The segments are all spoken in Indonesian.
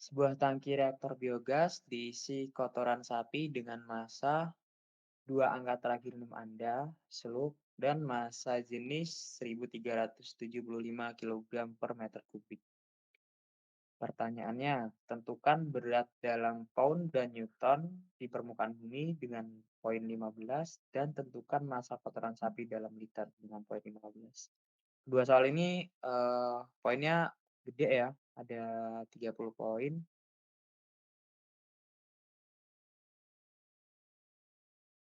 Sebuah tangki reaktor biogas diisi kotoran sapi dengan massa 2 angka terakhir minum Anda, seluk, dan massa jenis 1.375 kilogram per meter kubik. Pertanyaannya, tentukan berat dalam pound dan newton di permukaan bumi dengan poin 15 dan tentukan massa kotoran sapi dalam liter dengan poin 15. Dua soal ini poinnya gede ya, ada 30 poin.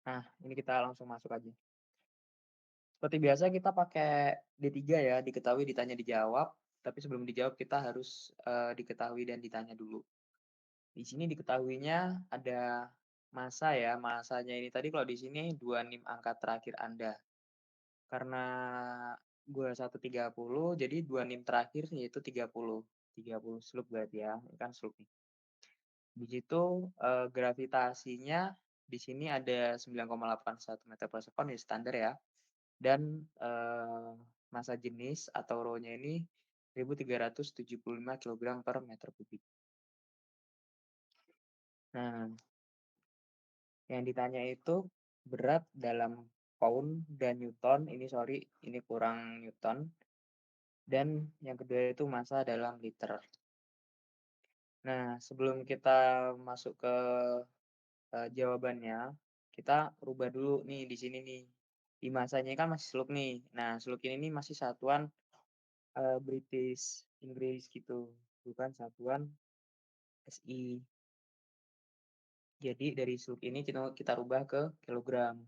Nah, ini kita langsung masuk aja. Seperti biasa kita pakai D3 ya, diketahui, ditanya, dijawab, tapi sebelum dijawab kita harus, diketahui dan ditanya dulu. Di sini diketahuinya ada massa ya, massanya ini tadi kalau di sini 2 nim angka terakhir Anda. Karena gua 130 jadi 2 nim terakhir yaitu 30. 30 slug berarti ya, ini kan slug nih. Di situ, gravitasinya di sini ada 9,81 meter per sekon ya standar ya. Dan, massa jenis atau rho-nya ini 1.375 kilogram per meter kubik. Nah, yang ditanya itu berat dalam pound dan newton, ini sorry, ini kurang newton, dan yang kedua itu massa dalam liter. Nah, sebelum kita masuk ke, jawabannya, kita rubah dulu nih di sini nih. Di massanya kan masih slug nih. Nah, slug ini nih masih satuan, British, Inggris gitu, bukan satuan SI. Jadi dari slug ini kita rubah ke kilogram.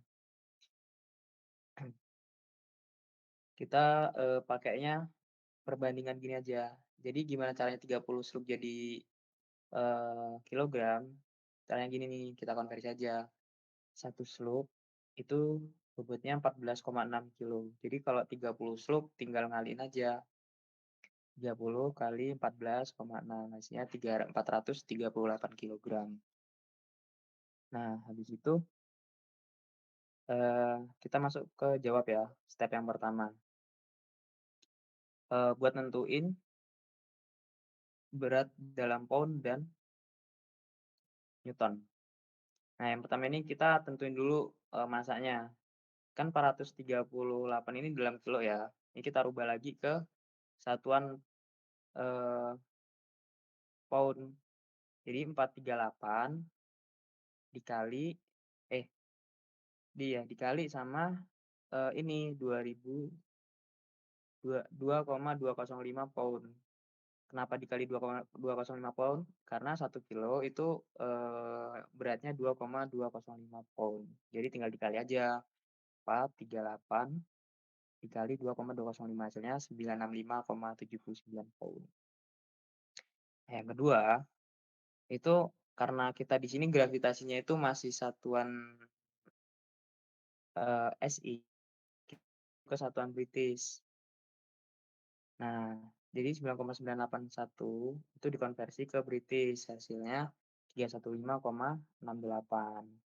Kita, pakainya perbandingan gini aja. Jadi gimana caranya 30 slug jadi, kilogram, caranya gini nih, kita konversi aja. Satu slug itu bobotnya 14,6 kilo. Jadi kalau 30 slug tinggal ngaliin aja, 30 kali 14,6 hasilnya 438 kilogram. Nah, habis itu, kita masuk ke jawab ya, step yang pertama. Buat nentuin berat dalam pound dan newton. Nah, yang pertama ini kita tentuin dulu, massanya. Kan 438 ini dalam kilo ya, ini kita rubah lagi ke satuan, eee, pound. Jadi 438 dikali eh, dikali sama, ini 2.2,205 pound. Kenapa dikali 2,205 pound? Karena 1 kilo itu, beratnya 2,205 pound. Jadi tinggal dikali aja, 438 dikali 2,205 hasilnya 965,79 pound. Nah, yang kedua, itu karena kita di sini gravitasinya itu masih satuan, SI ke satuan British. Nah, jadi 9,981 itu dikonversi ke British, hasilnya 315,68.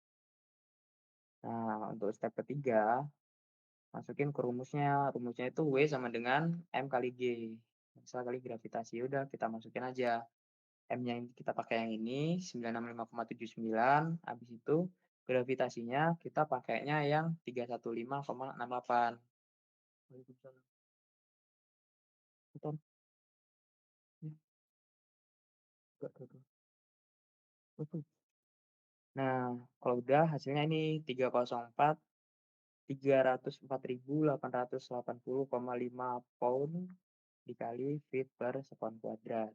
Nah, untuk step ketiga, masukin ke rumusnya. Rumusnya itu W sama dengan M kali G. Misal kali gravitasi, udah kita masukin aja. M-nya kita pakai yang ini, 965,79, habis itu gravitasinya kita pakainya yang 315,68. Waalaikumsalam. Betul, ya, betul, betul. Nah, kalau udah hasilnya ini 304.880,5 pound dikali feet per sekon kuadrat.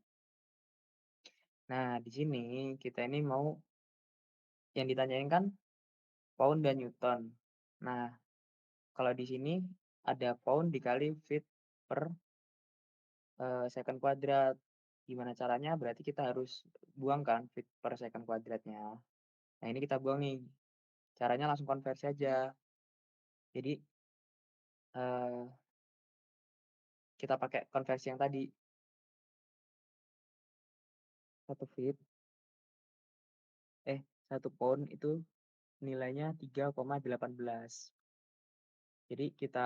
Nah, di sini kita ini mau yang ditanyain kan pound dan newton. Nah, kalau di sini ada pound dikali feet per, second kuadrat. Gimana caranya? Berarti kita harus buang kan feet per second kuadratnya. Nah, ini kita buang nih. Caranya langsung konversi aja. Jadi, eee, kita pakai konversi yang tadi, 1 feet 1 pound itu nilainya 3,18. Jadi kita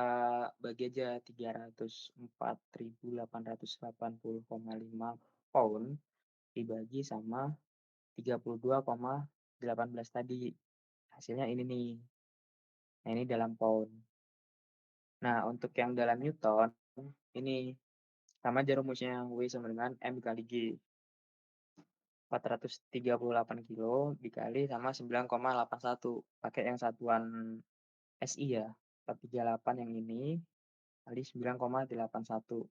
bagi aja 304.880,5 pound dibagi sama 32,18 tadi. Hasilnya ini nih. Nah, ini dalam pound. Nah, untuk yang dalam newton, ini sama aja rumusnya, W sama dengan M kali G. 438 kilo dikali sama 9,81. Pakai yang satuan SI ya. 438 yang ini kali 9,81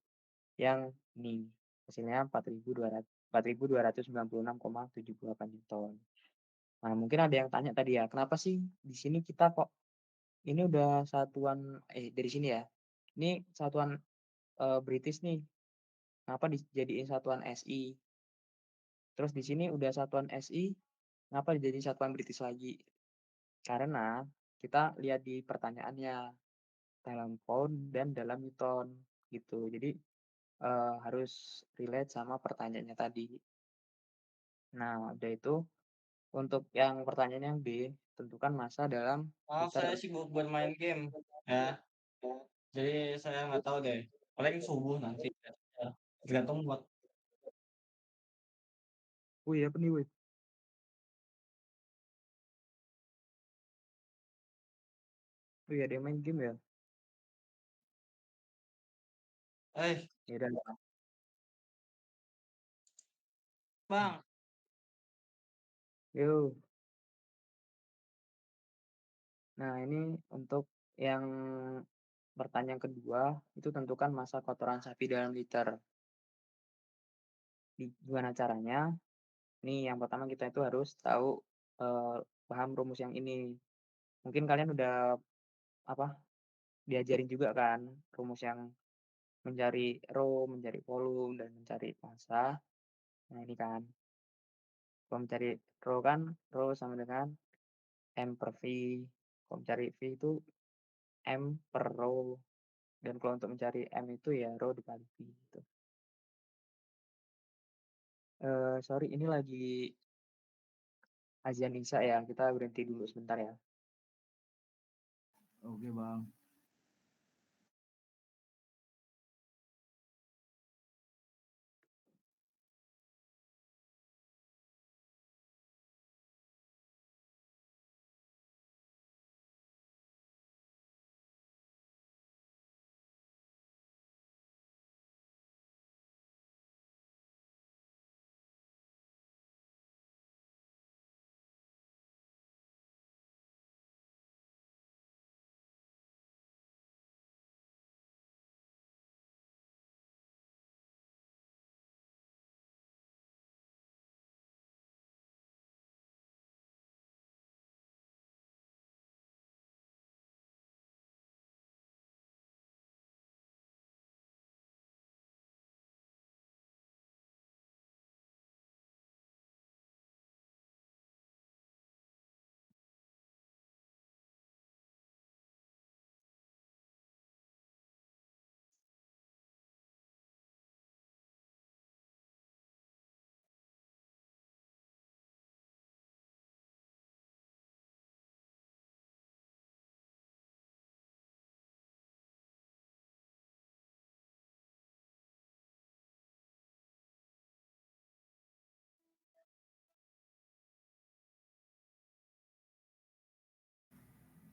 yang ini. Hasilnya 4.296,78 Newton. Nah, mungkin ada yang tanya tadi ya, kenapa sih di sini kita kok ini udah satuan dari sini ya. Ini satuan British nih. Kenapa dijadiin satuan SI? Terus di sini udah satuan SI, kenapa dijadiin satuan British lagi? Karena kita lihat di pertanyaannya dalam pound dan dalam newton gitu. Jadi harus relate sama pertanyaannya tadi. Nah, udah itu untuk yang pertanyaan yang B, tentukan masa dalam Maaf, liter. saya sibuk bermain game, ya. Jadi saya nggak tahu deh. Paling subuh nanti. Ya, tergantung buat. Oh iya, apa nih, wait. Oh iya, dia main game ya? Eh, Ya udah. Hmm. Bang. Yuk. Nah, ini untuk yang pertanyaan kedua, itu tentukan masa kotoran sapi dalam liter. Gimana caranya? Nih, yang pertama kita itu harus tahu paham rumus yang ini. Mungkin kalian udah apa diajarin juga kan rumus yang mencari rho, mencari volume, dan mencari massa. Nah, ini kan kalau mencari rho kan rho sama dengan M per V. Kalau mencari V itu M per rho. Dan kalau untuk mencari M itu ya rho dikali V gitu. Sorry, ini lagi azan Isya ya, kita berhenti dulu sebentar ya. Oke, Bang.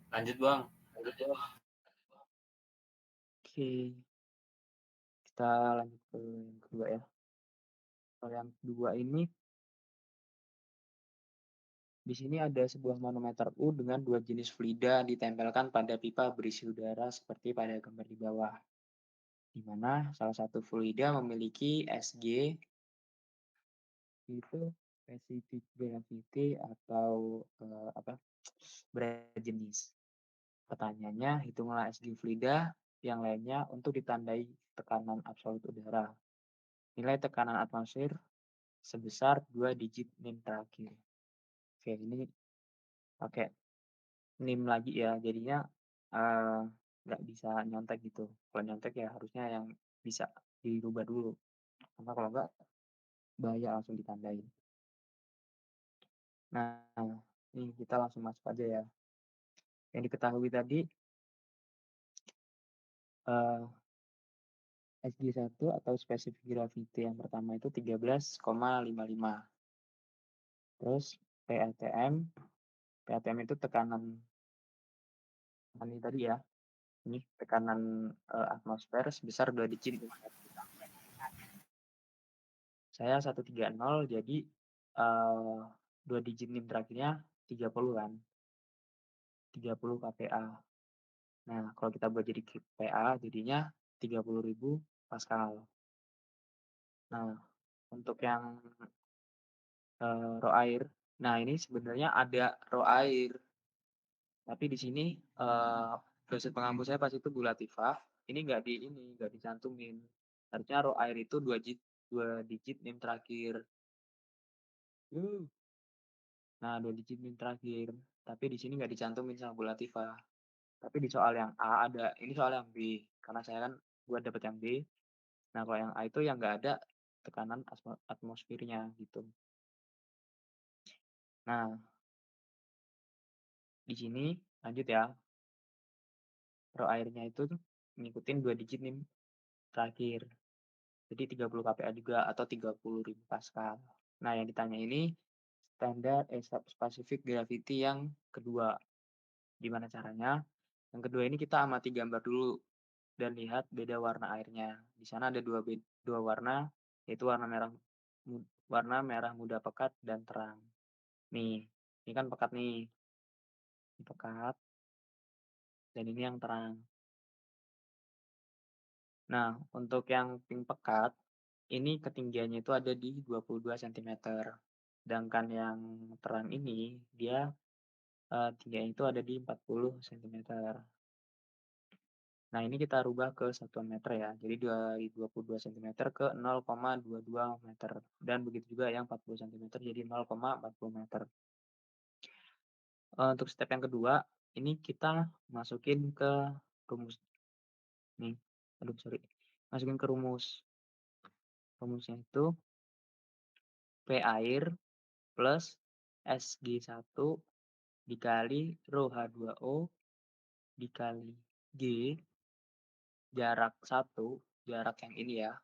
Lanjut, Bang. Oke, kita lanjut ke yang kedua ya. Kalau yang kedua ini, di sini ada sebuah manometer U dengan dua jenis fluida ditempelkan pada pipa berisi udara seperti pada gambar di bawah. Di mana salah satu fluida memiliki SG itu specific gravity atau apa berat jenis. Pertanyaannya, hitunglah SG fluida yang lainnya untuk ditandai tekanan absolut udara. Nilai tekanan atmosfer sebesar 2 digit NIM terakhir. Oke, ini pakai NIM lagi ya, jadinya nggak bisa nyontek gitu. Kalau nyontek ya harusnya yang bisa dirubah dulu. Karena kalau nggak, bahaya langsung ditandain. Nah, ini kita langsung masuk aja ya. Yang diketahui tadi, SG1 atau specific gravity yang pertama itu 13,55. Terus PATM, PATM itu tekanan ini tadi ya, ini tekanan, atmosfer sebesar 2 digit nih. Saya 130 jadi, 2 digit NIM terakhirnya 30 kan, 30 kPa. Nah, kalau kita buat jadi PA jadinya 30.000 Pascal. Nah, untuk yang, raw air, nah ini sebenarnya ada raw air, tapi di sini, dosen pengampu saya pas itu Bu Latifah, ini nggak dicantumin. Harusnya raw air itu 2 digit NIM terakhir. Nah, 2 digit NIM terakhir, tapi di sini nggak dicantumin sama Bu Latifah. Tapi di soal yang A ada, ini soal yang B, karena saya kan buat dapet yang B. Nah, kalau yang A itu yang nggak ada tekanan atmosfernya gitu. Nah, di sini lanjut ya, raw airnya itu tuh ngikutin 2 digit NIM terakhir. Jadi 30 kPa juga atau 30.000 Pascal. Nah, yang ditanya ini standar specific gravity yang kedua. Gimana caranya? Yang kedua ini kita amati gambar dulu dan lihat beda warna airnya. Di sana ada dua warna, yaitu warna merah muda pekat dan terang. Nih, ini kan pekat nih, ini pekat dan ini yang terang. Nah, untuk yang pink pekat, ini ketinggiannya itu ada di 22 sentimeter. Sedangkan yang terang ini, dia, tingginya itu ada di 40 sentimeter. Nah, ini kita rubah ke satuan meter ya. Jadi dari 22 sentimeter ke 0,22 meter. Dan begitu juga yang 40 sentimeter jadi 0,40 meter. Untuk step yang kedua, ini kita masukin ke rumus nih. Aduh sorry, masukin ke rumus. Rumusnya itu P air plus SG1 dikali rho H2O dikali G, jarak satu, jarak yang ini ya,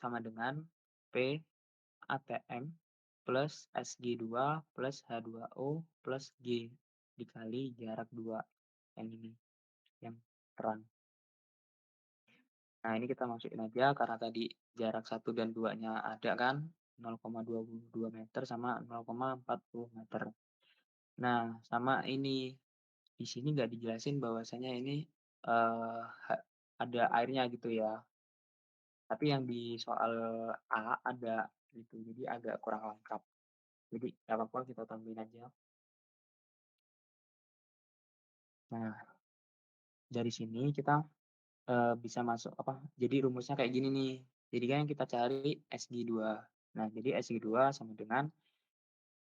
sama dengan P ATM plus SG2 plus H2O plus G dikali jarak 2 yang ini, yang terang. Nah, ini kita masukin aja karena tadi jarak satu dan 2-nya ada kan, 0,22 meter sama 0,40 meter. Nah, sama ini, di sini nggak dijelasin bahwasanya ini, eee, ha ada airnya gitu ya, tapi yang di soal A ada gitu, jadi agak kurang lengkap. Jadi nggak apa-apa kita tambahin aja. Nah, dari sini kita, bisa masuk apa, jadi rumusnya kayak gini nih. Jadi kan yang kita cari SG2. Nah, jadi SG2 sama dengan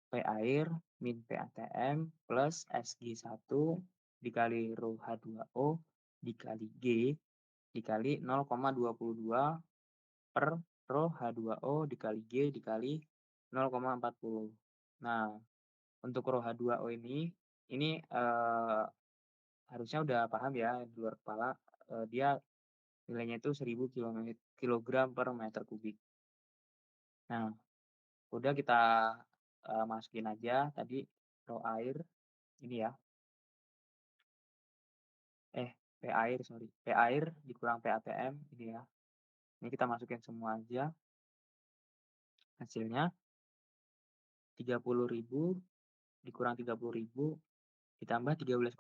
P air min P ATM plus SG1 dikali rho H2O dikali G dikali 0,22 per rho H2O dikali G dikali 0,40. Nah, untuk rho H2O ini, harusnya udah paham ya di luar kepala, dia nilainya itu 1000 kilogram per meter kubik. Nah, udah kita, masukin aja tadi raw air ini ya, P air sorry, P air dikurang PATM ini ya. Ini kita masukin semua aja, hasilnya 30.000 dikurang 30.000 ditambah 13,55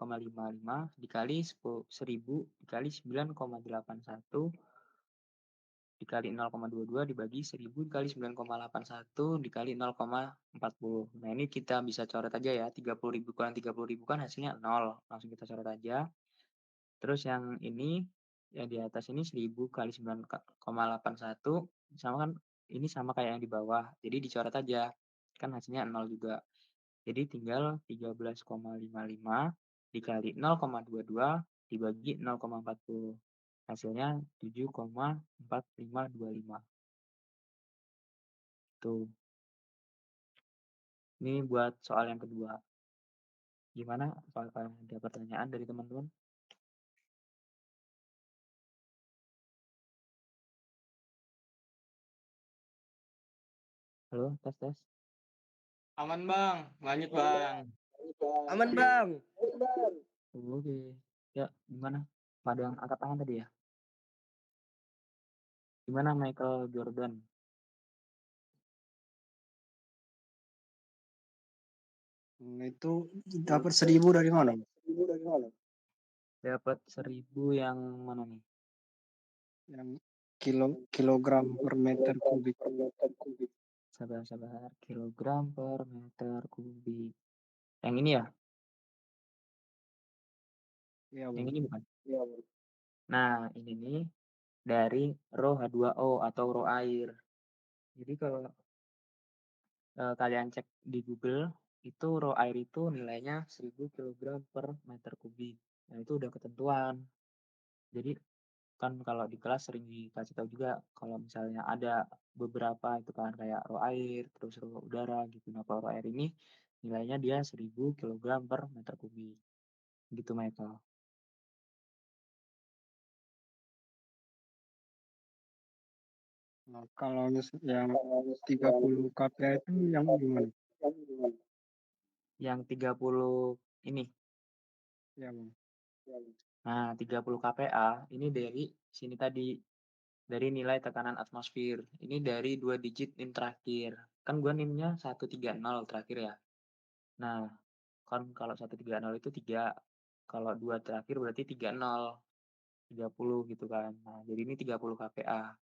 dikali 1000 dikali 9,81 dikali 0,22 dibagi 1000 dikali 9,81 dikali 0,40. Nah, ini kita bisa coret aja ya, 30.000 kurang 30.000 kan hasilnya 0, langsung kita coret aja. Terus yang ini, yang di atas ini 1000 kali 9,81 sama kan ini sama kayak yang di bawah, jadi dicoret aja, kan hasilnya 0 juga. Jadi tinggal 13,55 dikali 0,22 dibagi 0,40. Hasilnya 7,4525. Tuh, ini buat soal yang kedua. Gimana? Apakah ada pertanyaan dari teman-teman? Halo, tes tes. Aman Bang, lanjut Bang. Aman, Bang. Oke. Ya, gimana? Pada yang angkat tangan tadi ya? Gimana Michael Jordan? Itu dapat 1.000 dari mana? Dapat 1.000 yang mana nih? Yang kilogram per meter kubik. Sabar sabar, kilogram per meter kubik. Yang ini ya? Iya, Yang Bang. ini bukan? Nah, ini nih dari rho H2O atau rho air. Jadi kalau, kalian cek di Google, itu rho air itu nilainya 1.000 kilogram per meter kubik. Nah, itu udah ketentuan. Jadi kan kalau di kelas sering dikasih tahu juga kalau misalnya ada beberapa itu kan kayak rho air, terus rho udara gitu. Nah, kalau rho air ini nilainya dia 1.000 kilogram per meter kubik. Gitu, Michael. Nah, kalau yang 30 kPa itu yang gimana? Yang 30 ini. Iya, Bang. Nah, 30 kPa ini dari sini tadi, dari nilai tekanan atmosfer. Ini dari 2 digit NIM terakhir. Kan gua NIM-nya 130 terakhir ya. Nah, kan kalau 130 itu 3, kalau 2 terakhir berarti 30, 30 gitu kan. Nah, jadi ini 30 kPa.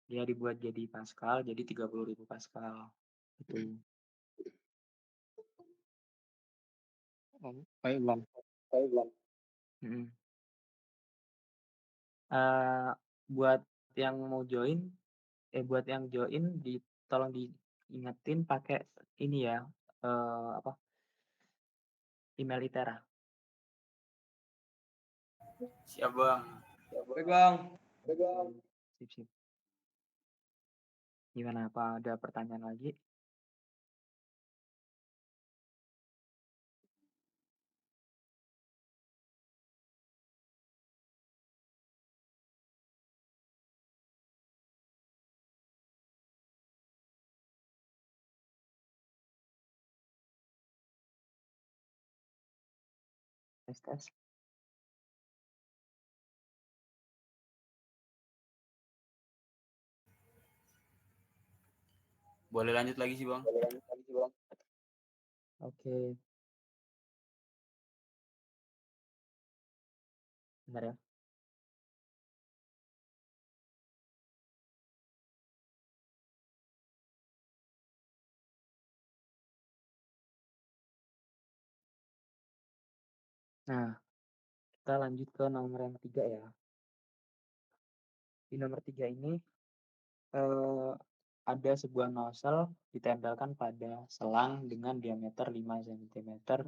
Dia dibuat jadi Pascal, jadi 30.000 Pascal, gitu. Oh, baik, Bang. Mhm. Eee, buat yang mau join buat yang join tolong diingetin pakai ini ya, apa, email ITERA. Siap Bang. Baik Bang. Oke, sip sip. Gimana, apa ada pertanyaan lagi? Tes tes. Boleh lanjut lagi sih Bang. Oke, bentar ya. Nah, kita lanjut ke nomor yang ketiga ya. Di nomor 3 ini, eee, ada sebuah nozzle ditempelkan pada selang dengan diameter 5 sentimeter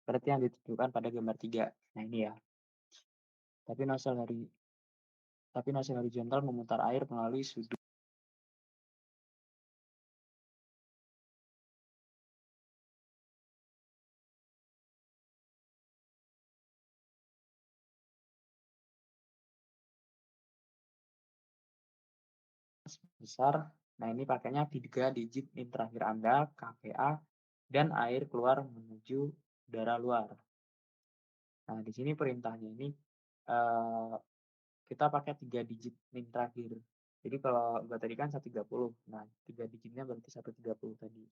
seperti yang ditunjukkan pada gambar 3. Nah, ini ya. Tapi nozzle dari tapi nozzle horizontal memutar air melalui sudut besar. Nah, ini pakainya 3 digit NIM terakhir Anda, kPa, dan air keluar menuju udara luar. Nah, di sini perintahnya ini, eee, kita pakai 3 digit NIM terakhir. Jadi kalau gua tadi kan 130, nah 3 digitnya berarti 130 tadi.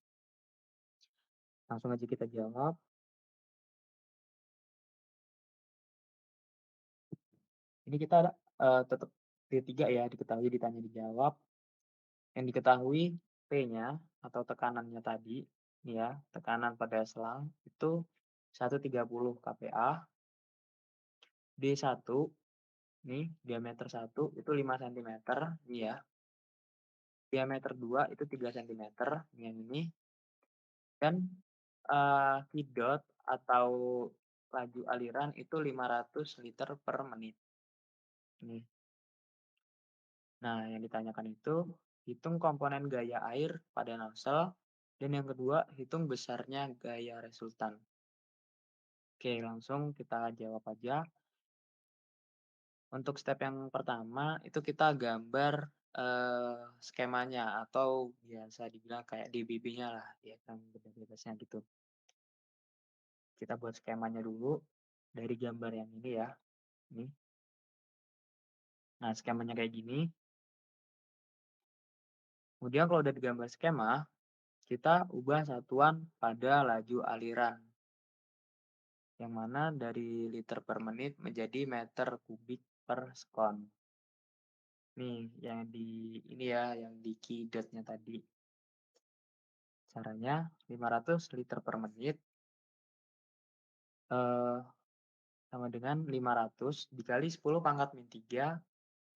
Langsung aja kita jawab. Ini kita, tetap T3 ya, diketahui, ditanya, dijawab. Yang diketahui P-nya atau tekanannya tadi, nih ya, tekanan pada selang itu 130 kPa, D1 nih, diameter 1 itu 5 sentimeter, nih ya, diameter 2 itu 3 sentimeter, yang ini, dan, Q atau laju aliran itu 500 liter per menit, nih. Nah, yang ditanyakan itu, hitung komponen gaya air pada nozzle, dan yang kedua, hitung besarnya gaya resultan. Oke, langsung kita jawab aja. Untuk step yang pertama, itu kita gambar skemanya atau biasa dibilang kayak DBB-nya lah, ya kan beda-bedanya gitu. Kita buat skemanya dulu dari gambar yang ini ya, ini. Nah, skemanya kayak gini. Kemudian kalau udah digambar skema, kita ubah satuan pada laju aliran, yang mana dari liter per menit menjadi meter kubik per sekon. Nih, yang di ini ya, yang di key dot-nya tadi. Caranya 500 liter per menit eh, sama dengan 500 dikali 10 pangkat min 3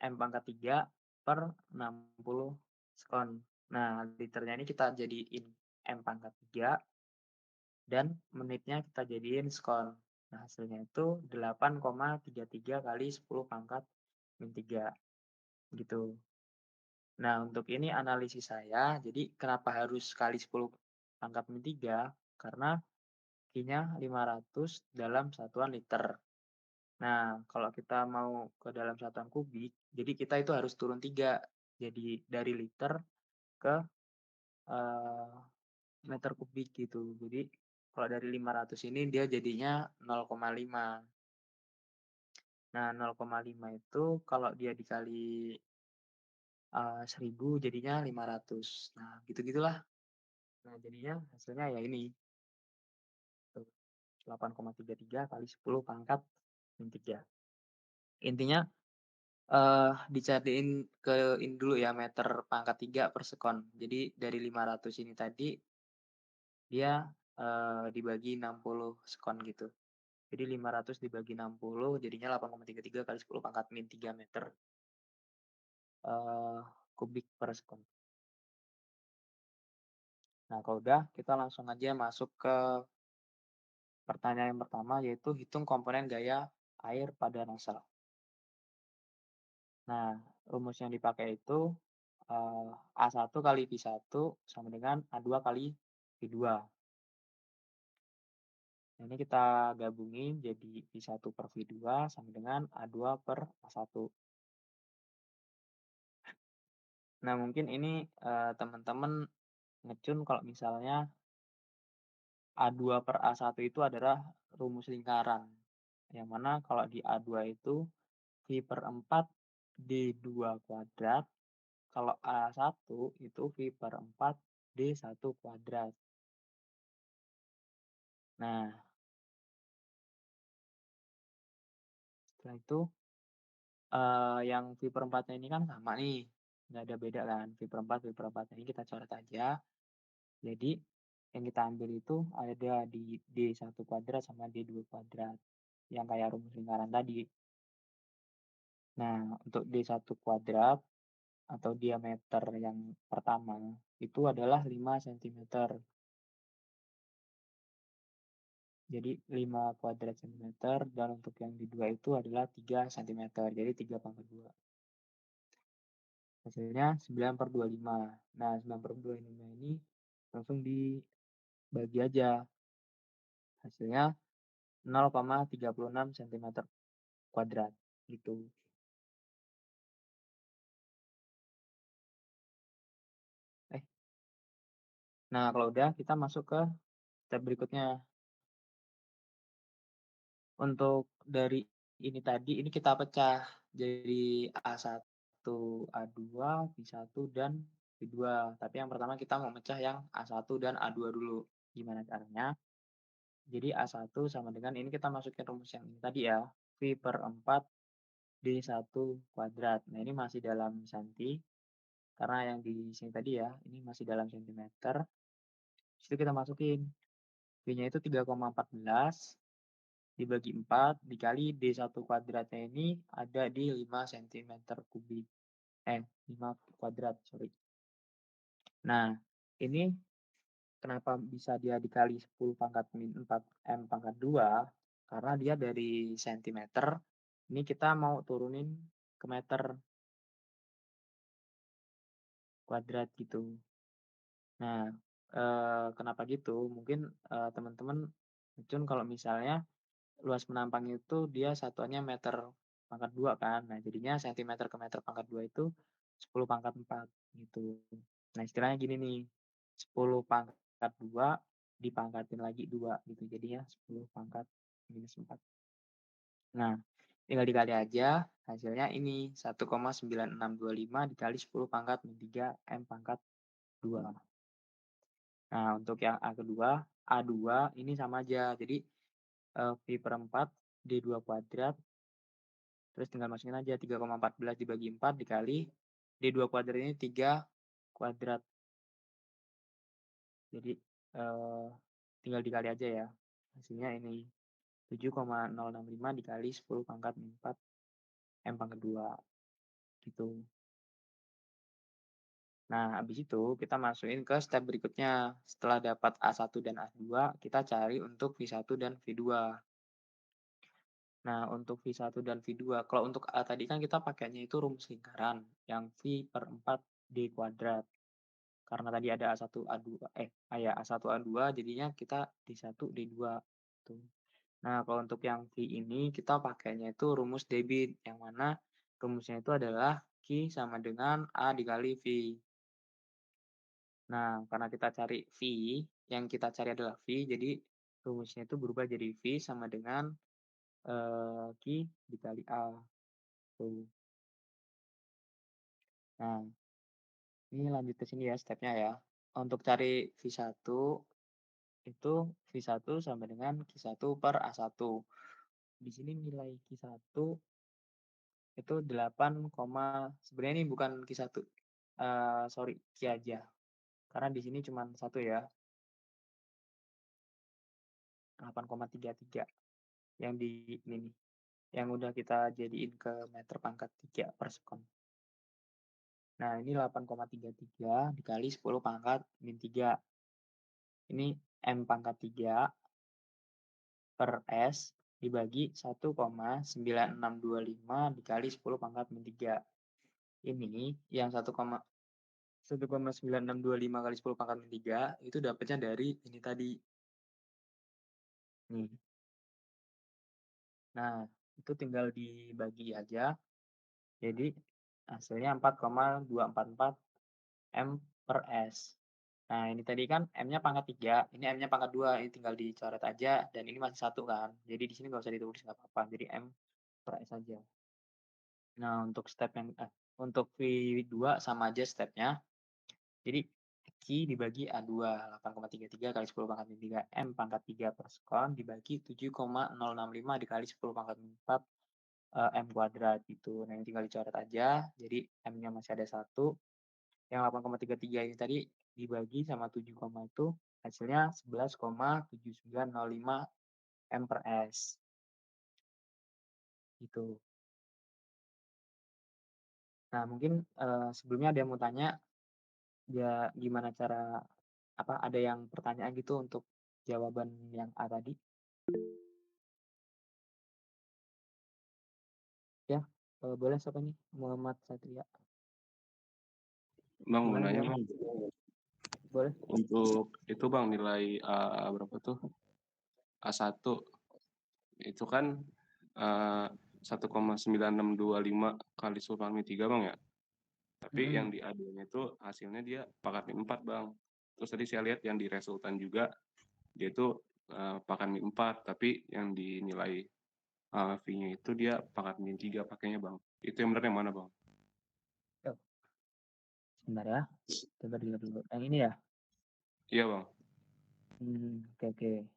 M pangkat 3 per 60 sekon. Nah, liternya ini kita jadiin M pangkat 3 dan menitnya kita jadiin sekon. Nah, hasilnya itu 8,33 kali 10 pangkat min 3 gitu. Nah, untuk ini analisis saya, jadi kenapa harus kali 10 pangkat min 3? Karena Q-nya 500 dalam satuan liter. Nah, kalau kita mau ke dalam satuan kubik, jadi kita itu harus turun 3. Jadi dari liter ke eee, meter kubik gitu. Jadi kalau dari 500 ini dia jadinya 0,5. Nah, 0,5 itu kalau dia dikali 1000 jadinya 500. Nah, gitu-gitulah. Nah, jadinya hasilnya ya ini, tuh 8,33 kali 10 pangkat min 3. Intinya, dicariin ke ini dulu ya, meter pangkat 3 per sekon. Jadi dari 500 ini tadi dia, dibagi 60 sekon gitu. Jadi 500 dibagi 60 jadinya 8,33 kali 10 pangkat min 3 meter, eee, kubik per sekon. Nah, kalau udah kita langsung aja masuk ke pertanyaan yang pertama, yaitu hitung komponen gaya air pada nozzle. Nah, rumus yang dipakai itu, A1 kali V1 sama dengan A2 kali V2. Nah, ini kita gabungin jadi V1 per V2 sama dengan A2 per A1. Nah, mungkin ini, teman-teman ngecun kalau misalnya A2 per A1 itu adalah rumus lingkaran, yang mana kalau di A2 itu V/4 D2 kuadrat, kalau A1 itu V/4 D1 kuadrat. Nah, setelah itu, yang V/4-nya ini kan sama nih, nggak ada beda kan, V/4 ini kita coret aja. Jadi, yang kita ambil itu ada di D1 kuadrat sama D2 kuadrat, yang kayak rumus lingkaran tadi. Nah, untuk D1 kuadrat atau diameter yang pertama itu adalah 5 sentimeter. Jadi 5 kuadrat sentimeter dan untuk yang di 2 itu adalah 3 sentimeter. Jadi 3/2. Hasilnya 9/25. Nah, 9/25 ini langsung dibagi aja. Hasilnya 0,36 sentimeter kuadrat gitu. Nah, kalau udah kita masuk ke tab berikutnya. Untuk dari ini tadi, ini kita pecah jadi A1, A2, V1, dan V2. Tapi yang pertama kita mau mecah yang A1 dan A2 dulu. Gimana caranya? Jadi A1 sama dengan ini kita masukin rumus yang ini tadi ya, V/4 D1 kuadrat. Nah, ini masih dalam senti, karena yang di sini tadi ya, ini masih dalam sentimeter. Di situ kita masukin V-nya itu 3,14 dibagi 4 dikali D1 kuadratnya ini ada di 5 sentimeter kubik. 5 kuadrat, sorry. Nah, ini kenapa bisa dia dikali 10 pangkat min 4 M pangkat 2, karena dia dari sentimeter, ini kita mau turunin ke meter kuadrat gitu. Nah, kenapa gitu? Mungkin, teman-teman mungkin kalau misalnya luas penampang itu dia satuannya meter pangkat 2 kan. Nah, jadinya sentimeter ke meter pangkat 2 itu 10 pangkat 4 gitu. Nah, istilahnya gini nih, 10 pangkat 2 dipangkatin lagi 2 gitu, jadinya 10 pangkat minus 4. Nah, tinggal dikali aja, hasilnya ini 1,9625 dikali 10 pangkat min 3 M pangkat 2. Nah, untuk yang A kedua, A2 ini sama aja. Jadi, pi per 4 D2 kuadrat, terus tinggal masukin aja 3,14 dibagi 4 dikali D2 kuadrat ini 3 kuadrat. Jadi, tinggal dikali aja ya. Hasilnya ini 7,065 dikali 10 pangkat min 4 M pangkat 2 gitu. Nah, habis itu kita masukin ke step berikutnya. Setelah dapat A1 dan A2, kita cari untuk V1 dan V2. Nah, untuk V1 dan V2, kalau untuk A tadi kan kita pakainya itu rumus lingkaran, yang V per 4 D kuadrat. Karena tadi ada A1, A2, A1, A2, jadinya kita D1, D2. Tuh. Nah, kalau untuk yang V ini, kita pakainya itu rumus debit, yang mana rumusnya itu adalah Q sama dengan A dikali V. Nah, karena kita cari V, yang kita cari adalah V, jadi rumusnya itu berubah jadi V sama dengan Q dikali A. Tuh. Nah, ini lanjut ke sini ya stepnya ya. Untuk cari V1, itu V1 sama dengan Q1 per A1. Di sini nilai Q1 itu 8, sebenarnya ini bukan Q1, sorry, Q aja. Karena di sini cuma satu ya, 8,33 yang di ini nih, yang udah kita jadiin ke meter pangkat 3 per sekon. Nah, ini 8,33 dikali 10 pangkat min 3. Ini M pangkat 3 per S dibagi 1,9625 dikali 10 pangkat min 3. Ini yang 1,9625 kali 10 pangkat min 3 itu dapatnya dari ini tadi. Nih. Nah, itu tinggal dibagi aja. Jadi hasilnya 4,244 M per S. Nah, ini tadi kan M-nya pangkat 3, ini M-nya pangkat 2, ini tinggal dicoret aja, dan ini masih 1 kan. Jadi di sini nggak usah ditulis, nggak apa-apa. Jadi M per S aja. Nah, untuk V2 sama aja stepnya. Jadi Q dibagi A2, 8,33 kali 10 pangkat min 3 M pangkat 3 per sekon dibagi 7,065 dikali 10 pangkat min 4 M kuadrat gitu. Nah, ini tinggal dicoret aja. Jadi M-nya masih ada 1. Yang 8,33 ini tadi dibagi sama 7, itu hasilnya 11,7905 M per S. Gitu. Nah, mungkin sebelumnya ada yang mau tanya, ya gimana cara ada yang pertanyaan gitu untuk jawaban yang A tadi? Ya, boleh siapa nih? Muhammad Satria. Bang mau Gimana nanya gimana? Bang, Boleh? untuk itu Bang nilai berapa tuh? A1 itu kan 1,9625 kali 10 pangkat min 3 Bang ya. Tapi yang Mhm. di A2-nya itu hasilnya dia pangkat min 4 Bang. Terus tadi saya lihat yang di resultan juga dia itu pangkat min 4, tapi yang dinilai V-nya itu dia pangkat min 3 pakainya Bang. Itu yang benar yang mana Bang? Yuk, sebentar ya. Coba dilihat dulu. Yang ini ya? Iya Bang. Oke oke.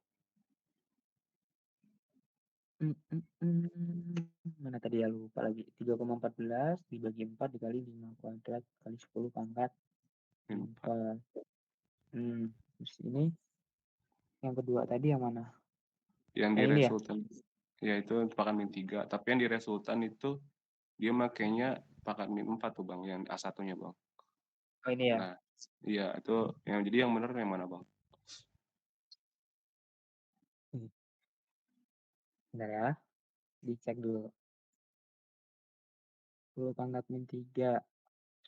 Mana tadi ya, lupa lagi. 3,14 dibagi 4 dikali 5 kuadrat kali 10 pangkat Min 4. 4. Terus ini yang kedua tadi yang mana? Yang di Yang ini ya? resultan ya itu pangkat min 3, tapi yang di resultan itu dia makainya pangkat min 4 tuh Bang, yang A1-nya Bang. Oh ini ya? Nah, iya itu jadi yang benar yang mana Bang? Hmm, Bentar ya, dicek dulu. 10 pangkat min 3.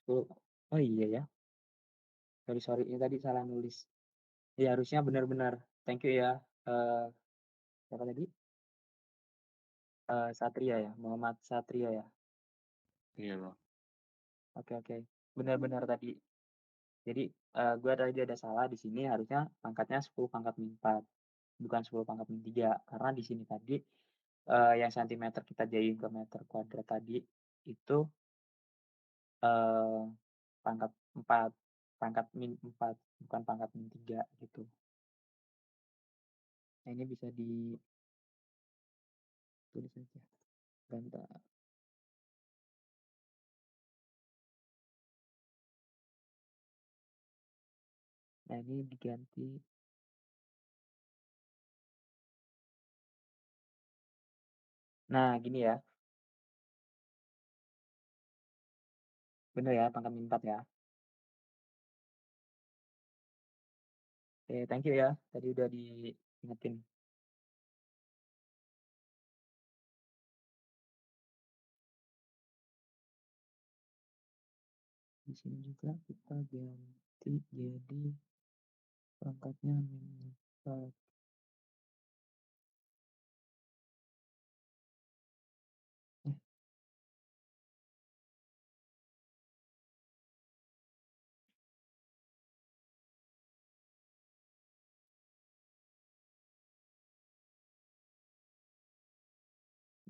10. Oh iya ya. Sorry, ini tadi salah nulis. Iya, harusnya benar-benar. Thank you ya. Eh, siapa tadi? Satria ya, Muhammad Satria ya. Iya Bang. Oke. Benar tadi. Jadi, gua tadi ada salah di sini harusnya pangkatnya 10 pangkat min 4, bukan 10 pangkat min 3. Karena di sini tadi, yang sentimeter kita jadiin ke meter kuadrat tadi itu, eee, pangkat 4, pangkat min 4, bukan pangkat min 3 gitu. Nah, ini bisa ditulis aja, bentar. Nah, ini diganti. Nah, gini ya. Bener ya, pangkat min 4 ya. Oke, thank you ya, tadi udah diingetin. Di sini juga kita ganti jadi pangkatnya min 4. Eh,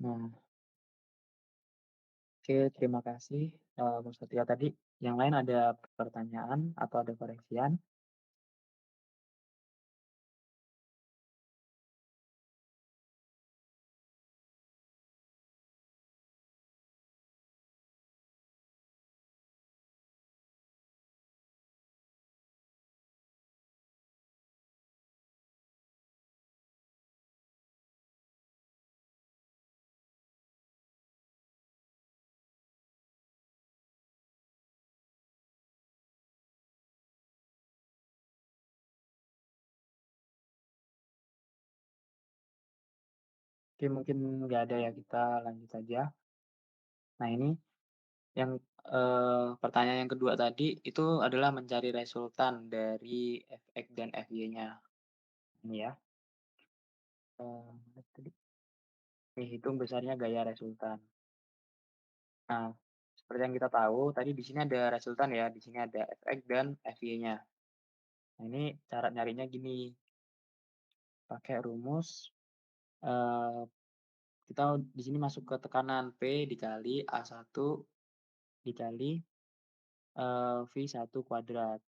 nah, oke, terima kasih, Mas Satya tadi. Yang lain ada pertanyaan atau ada koreksian? Oke, mungkin nggak ada ya, kita lanjut saja. Nah, ini yang, pertanyaan yang kedua tadi itu adalah mencari resultan dari Fx dan Fy-nya. Ini ya, mana tadi? Nih, hitung besarnya gaya resultan. Nah, seperti yang kita tahu tadi di sini ada resultan ya, di sini ada Fx dan Fy-nya. Nah, ini cara nyarinya gini, pakai rumus, eee, kita di sini masuk ke tekanan P dikali A1 dikali, V1 kuadrat.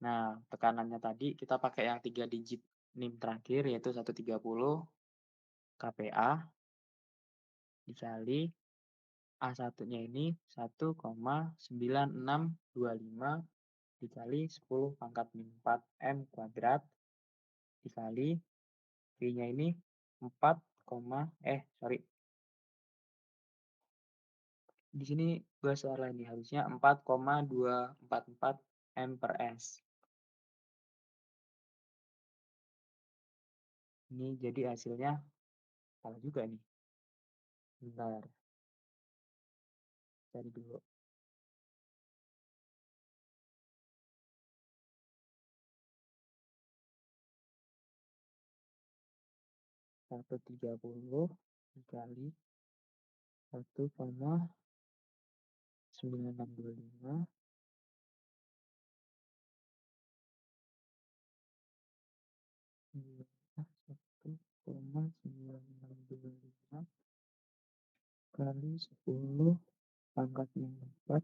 Nah, tekanannya tadi kita pakai yang 3 digit NIM terakhir yaitu 130 kPa dikali A1-nya ini 1,9625 dikali 10 pangkat min 4 M kuadrat dikali V-nya ini 4, sorry, di sini gua salah nih, harusnya 4,244 M per S. Ini jadi hasilnya salah juga nih. Bentar, cari dulu. 130 dikali 1,9625 1,9625 kali 10 pangkat min 4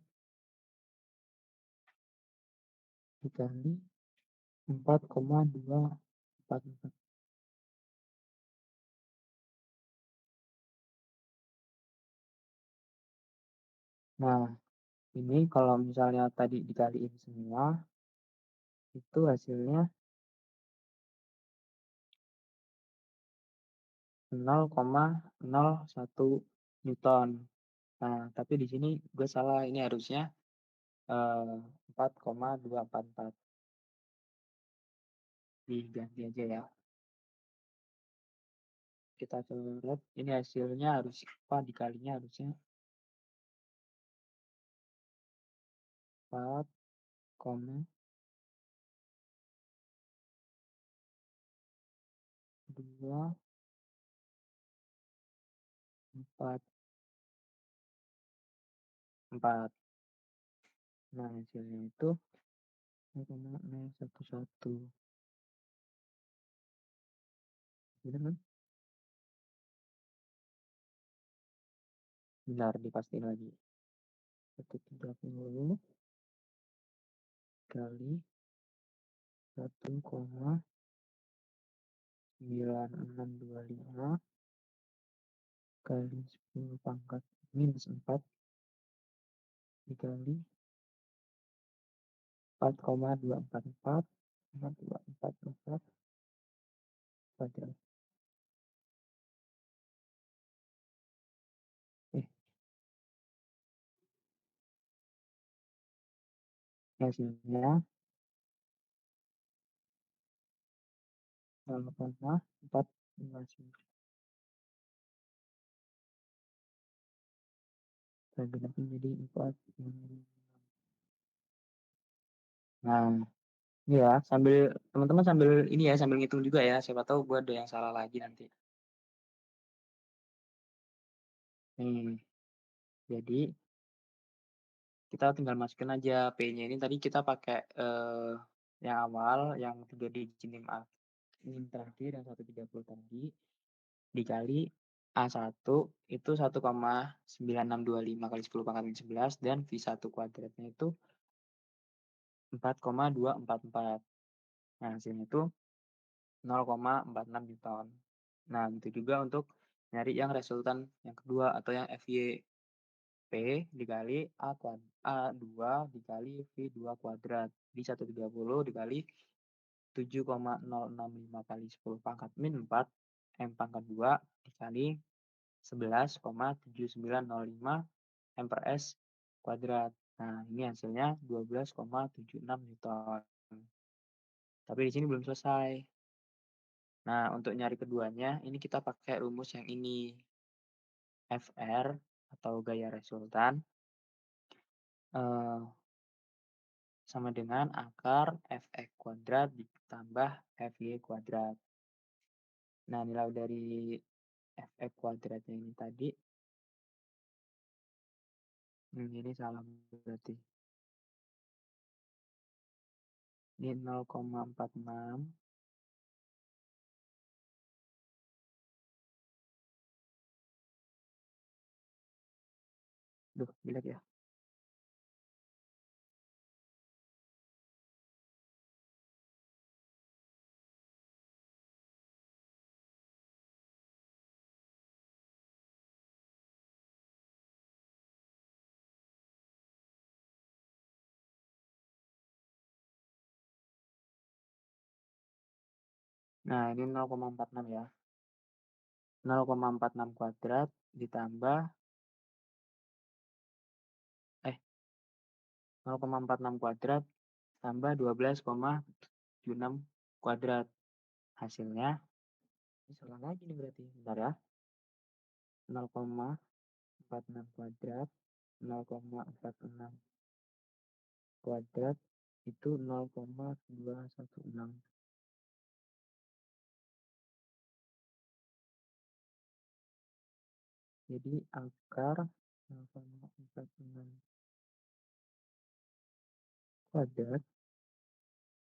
dikali 4,244. Nah, ini kalau misalnya tadi dikaliin semua, itu hasilnya 0,01 Newton. Nah, tapi di sini gue salah, ini harusnya 4,244. Diganti aja ya. Kita coret, ini hasilnya harus apa, dikalinya harusnya 4,244. Nah, hasilnya itu 0,011. Bener kan? Bentar, dipastiin lagi. 130 kali 1,9625 kali 10 pangkat minus 4 dikali 4,244 4244 kuadrat. Hasilnya 0,459. Bagi menjadi 4. Nah, ini ya, teman-teman sambil ini ya, sambil ngitung juga ya, siapa tahu gua ada yang salah lagi nanti. Nih, jadi kita tinggal masukin aja P-nya ini tadi kita pakai yang awal yang 3 digit NIM terakhir yang 130 tadi dikali A1 itu 1,9625 kali 10 pangkat min 11 dan V1 kuadratnya itu 4,244. Nah, hasilnya itu 0,46 Newton. Nah, gitu juga untuk nyari yang resultan yang kedua atau yang FY. P dikali A2 dikali V2 kuadrat di 130 dikali 7,065 kali 10 pangkat min 4 M pangkat 2 dikali 11,7905 M per S kuadrat. Nah, ini hasilnya 12,76 Newton. Tapi di sini belum selesai. Nah, untuk nyari keduanya, ini kita pakai rumus yang ini. FR atau gaya resultan sama dengan akar Fx kuadrat ditambah Fy kuadrat. Nah, nilai dari Fx kuadratnya ini tadi, ini salah berarti. Ini 0,46. Duh, jelek ya. Nah, ini 0,46 ya. 0,46 kuadrat ditambah 0,46 kuadrat tambah 12,76 kuadrat. Hasilnya, ini salah lagi nih berarti. Bentar ya. 0,46 kuadrat, 0,46 kuadrat itu 0,216. Jadi akar 0,46 kuadrat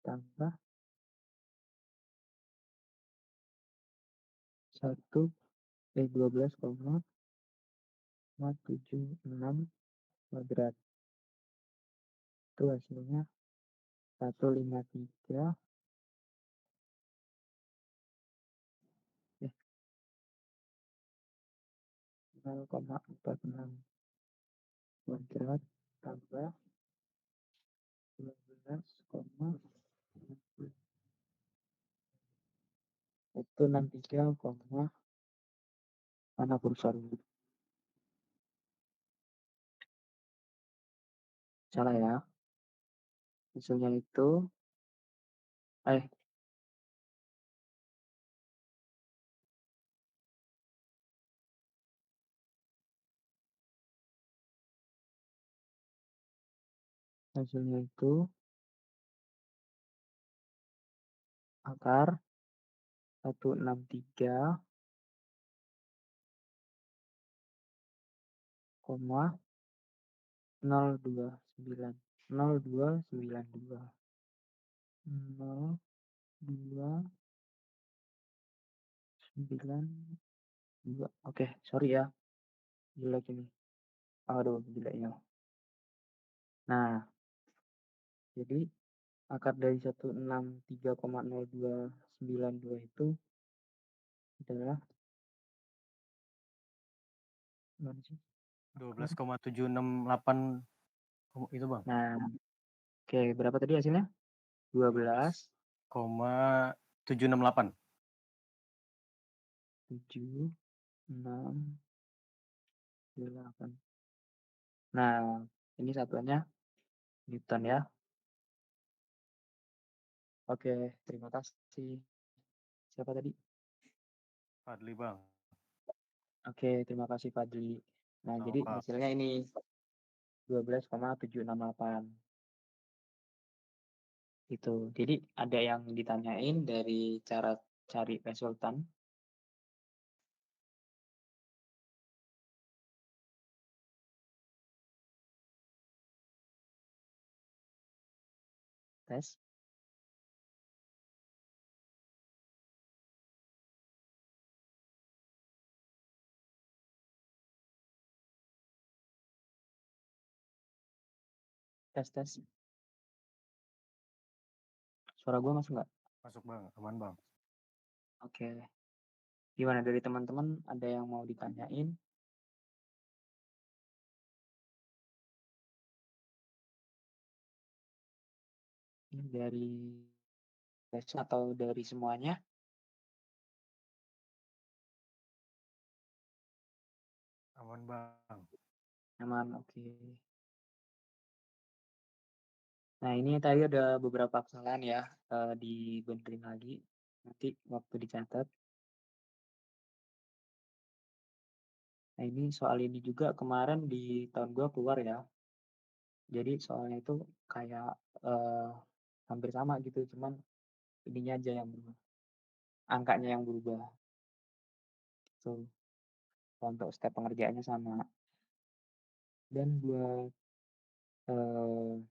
tambah 12,76 kuadrat. Itu hasilnya 153 0,46 kuadrat tambah 12, itu 63, mana kursor ini? Salah ya. Hasilnya itu hasilnya itu akar 163,029. 0292. 0292. Oke, sorry ya, jelek ini. Aduh, jeleknya. Nah, jadi akar dari 163,0292 itu adalah gimana sih? 12,768 itu, Bang. Nah, oke, berapa tadi hasilnya? 12 12,768. 7, 6, 8. Nah, ini satuannya Newton ya. Oke, terima kasih. Siapa tadi? Fadli, Bang. Oke, terima kasih Fadli. Nah, jadi Sama-sama. hasilnya ini 12,768. Itu. Jadi ada yang ditanyain dari cara cari resultan. Tes. Tes. Suara gua masuk nggak? Masuk, Bang. Aman, Bang. Oke. Gimana dari teman-teman? Ada yang mau ditanyain? Ini dari tes atau dari semuanya? Aman, Bang. Aman, oke. Nah, ini tadi ada beberapa kesalahan ya, dibenerin lagi. Nanti waktu dicatat. Nah, ini soal ini juga kemarin di tahun gua keluar ya. Jadi soalnya itu kayak, hampir sama gitu, cuman ininya aja yang berubah, angkanya yang berubah, gitu. Untuk step pengerjaannya sama. Dan buat, eee,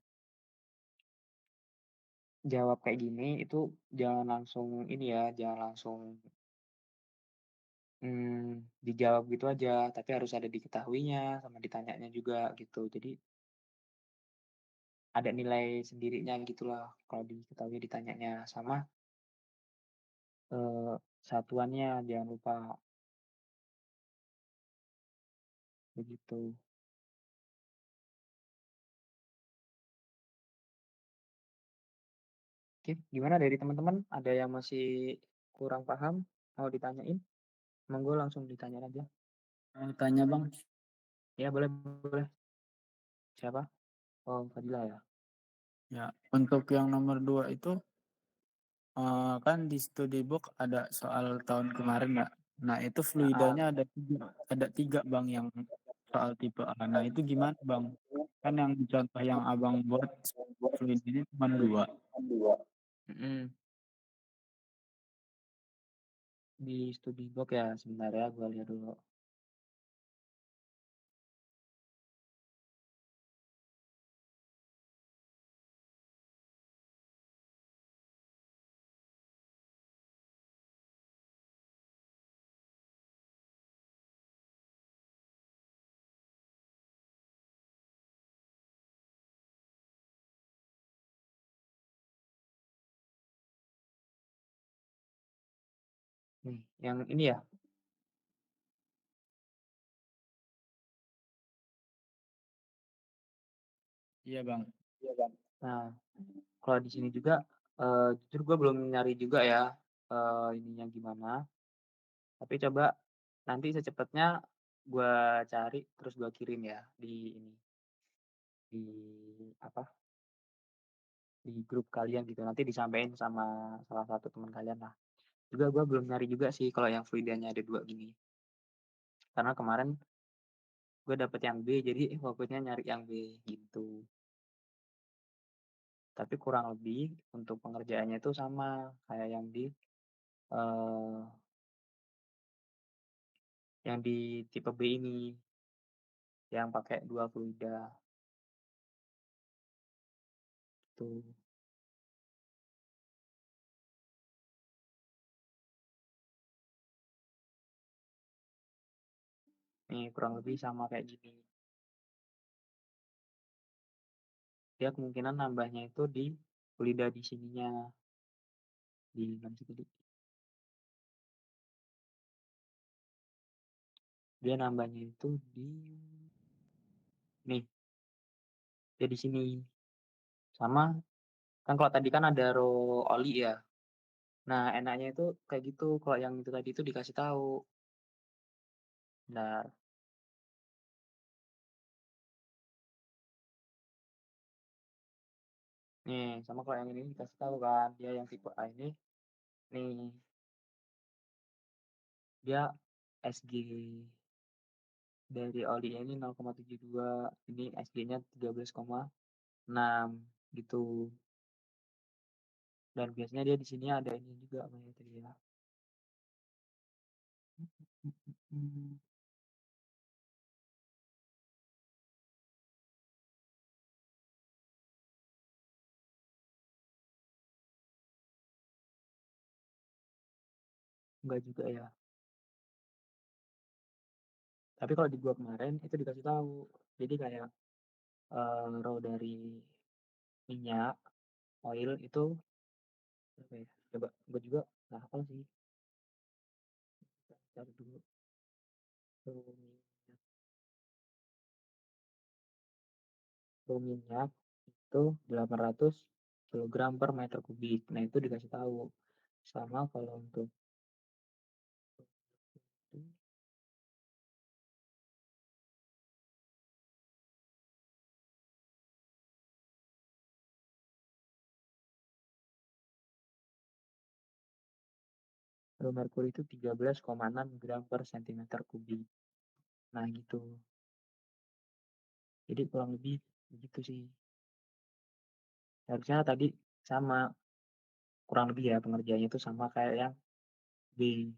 jawab kayak gini itu jangan langsung ini ya, jangan langsung, dijawab gitu aja, tapi harus ada diketahuinya sama ditanyanya juga gitu. Jadi ada nilai sendirinya gitulah kalau diketahui ditanyanya, sama, eee, satuannya jangan lupa, begitu. Oke, gimana dari teman-teman? Ada yang masih kurang paham, mau ditanyain? Monggo langsung ditanyain aja. Mau tanya Bang, Ya boleh boleh. Siapa? Oh, Fadila ya? ya untuk yang nomor 2 itu kan di study book ada soal tahun kemarin Mbak. Nah itu fluidanya Heeh. ada tiga Bang yang soal tipe A. Nah itu gimana Bang? Kan yang contoh yang Abang buat fluidnya cuma 2. Mhm. Di studi book ya, sebentar ya gua lihat dulu. Nih, yang ini ya? Iya Bang. Nah, kalau di sini juga, jujur gua belum nyari juga ya, ininya gimana, tapi coba nanti secepatnya gua cari terus gua kirim ya di ini, di apa, di grup kalian gitu, nanti disampaikan sama salah satu teman kalian lah. Juga gua belum nyari juga sih kalau yang Fluidanya ada 2 gini. Karena kemarin gue dapet yang B, jadi fokusnya nyari yang B, gitu. Tapi kurang lebih untuk pengerjaannya itu sama kayak eee, yang di tipe B ini, yang pakai 2 fluida. Gitu. Nih kurang lebih sama kayak gini. Dia kemungkinan nambahnya itu di lidah di sininya. Di mana sih tadi? Dia nambahnya itu di nih, dia di sini. Sama kan kalau tadi kan ada row oli ya. Nah, enaknya itu kayak gitu, kalau yang itu tadi itu dikasih tahu. Nah, nih sama kalau yang ini dikasih tahu kan, dia yang tipe A ini nih, dia SG dari olinya ini 0,72, ini SG-nya 13,6 gitu. Dan biasanya dia di sini ada ini juga apa ya tadi ya. Enggak juga ya. Tapi kalau di gua kemarin itu dikasih tahu. Jadi kayak raw dari minyak oil itu berapa ya? Coba gua juga nggak hafal sih. Cari dulu. Raw minyak itu 800 kilogram per meter kubik. Nah, itu dikasih tahu. Sama kalau untuk raw merkuri itu 13,6 gram per sentimeter kubik. Nah, gitu. Jadi kurang lebih begitu sih. Harusnya tadi sama, kurang lebih ya pengerjaannya itu sama kayak yang B.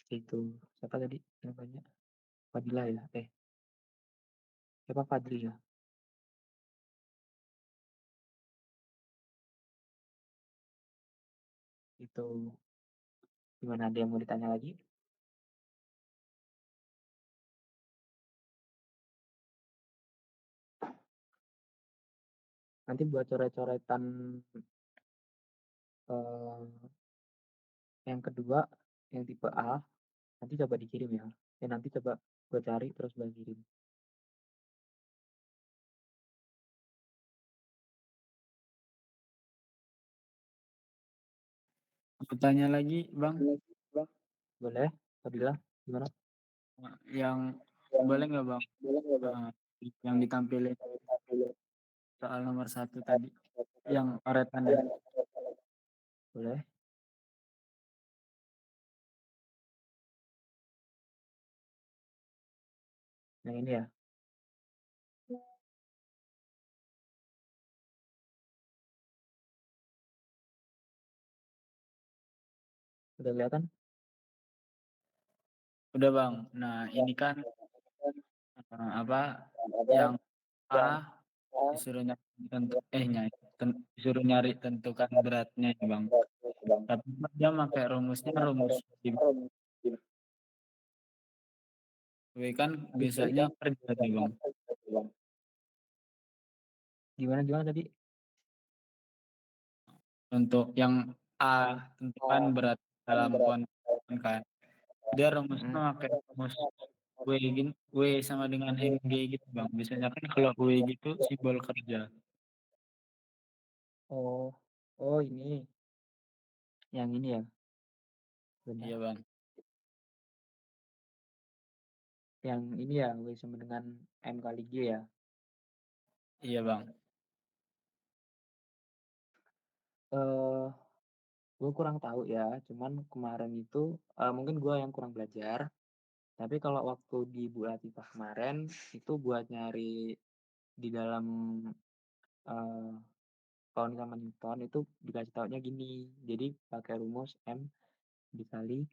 Itu siapa tadi namanya? Fadila ya? Siapa Fadli ya? Itu gimana, ada yang mau ditanya lagi? Nanti buat coret-coretan yang kedua, yang tipe A, nanti coba dikirim ya. Nanti coba gue cari terus gue kirim. Aku tanya lagi, Bang. Boleh? Fadila, gimana? Yang boleh nggak, Bang? Yang ditampilin soal nomor 1 tadi, yang coretannya. Boleh? Yang ini ya? Udah kelihatan? Udah, Bang. Nah, ini kan apa yang A disuruh nyari disuruh nyari tentukan beratnya ya, Bang. Tapi dia pakai rumusnya rumus W kan biasanya kerja nih, Bang. Gimana tadi? Untuk yang A tentukan berat dalam konten kan. Dia rumusnya pakai rumus W sama dengan MG gitu, Bang. Biasanya kan kalau W gitu simbol kerja. Oh ini. Yang ini ya? Benar. Iya, Bang. Yang ini ya, W sama dengan M kali G ya? Iya, Bang. Gue kurang tahu ya, cuman kemarin itu mungkin gue yang kurang belajar. Tapi kalau waktu di Bu Latifah kemarin itu buat nyari di dalam pound sama Newton itu dikasih taunya gini. Jadi pakai rumus M dikali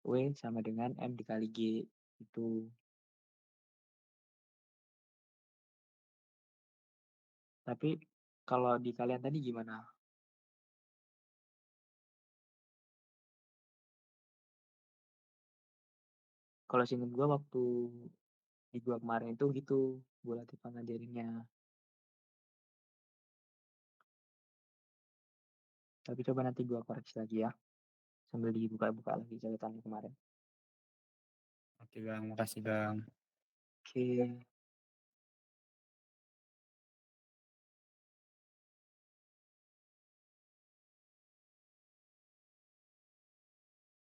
W sama dengan M dikali G itu. Tapi Kalau di kalian tadi gimana? Kalau seinget gua waktu di gua kemarin itu gitu, Bu Latifah ngajarinnya. Tapi coba nanti gua koreksi lagi ya, sambil dibuka-buka lagi catatannya kemarin. Oke Bang, makasih Bang. Oke.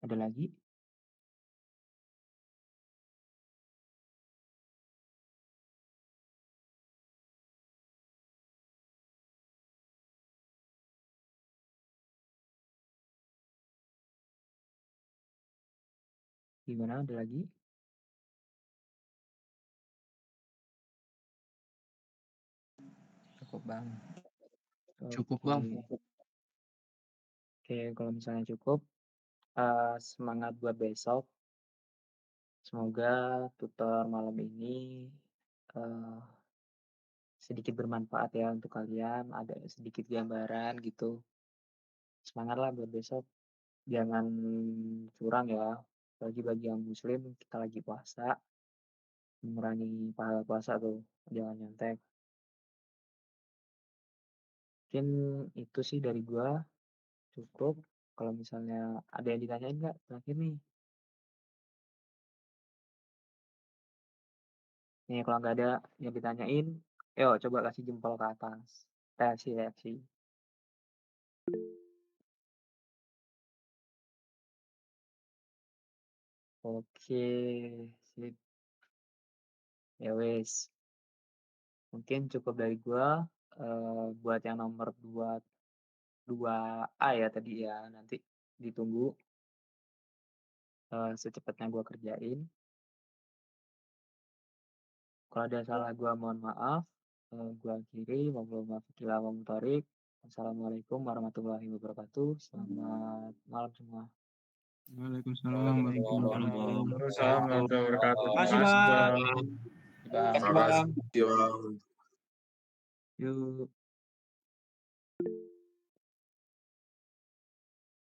Ada lagi? Gimana, ada lagi? Cukup Bang. Cukup, Oke. Bang. Oke, kalau misalnya cukup, semangat buat besok. Semoga tutor malam ini, eee, sedikit bermanfaat ya untuk kalian, ada sedikit gambaran gitu. Semangatlah buat besok, jangan curang ya, apalagi bagi yang muslim, kita lagi puasa, mengurangi pahala puasa tuh, jangan nyontek. Mungkin itu sih dari gua, cukup. Kalau misalnya ada yang ditanyain nggak terakhir nih? Nih kalau nggak ada yang ditanyain, yo coba kasih jempol ke atas. Reaksi-reaksi. Oke, sip. Ya wes, mungkin cukup dari gua. Buat yang nomor 2A ya tadi ya, nanti ditunggu, secepatnya gua kerjain. Kalau ada salah gua mohon maaf, gua akhiri, wabillahi taufiq wal hidayah. Wassalamualaikum warahmatullahi wabarakatuh. Selamat malam semua. Waalaikumsalam warahmatullahi wabarakatuh. Waalaikumsalam warahmatullahi wabarakatuh. Makasih, Makasih Bang. Bang. Bang. Makasih Bang. Makasih, Bang. Yuk.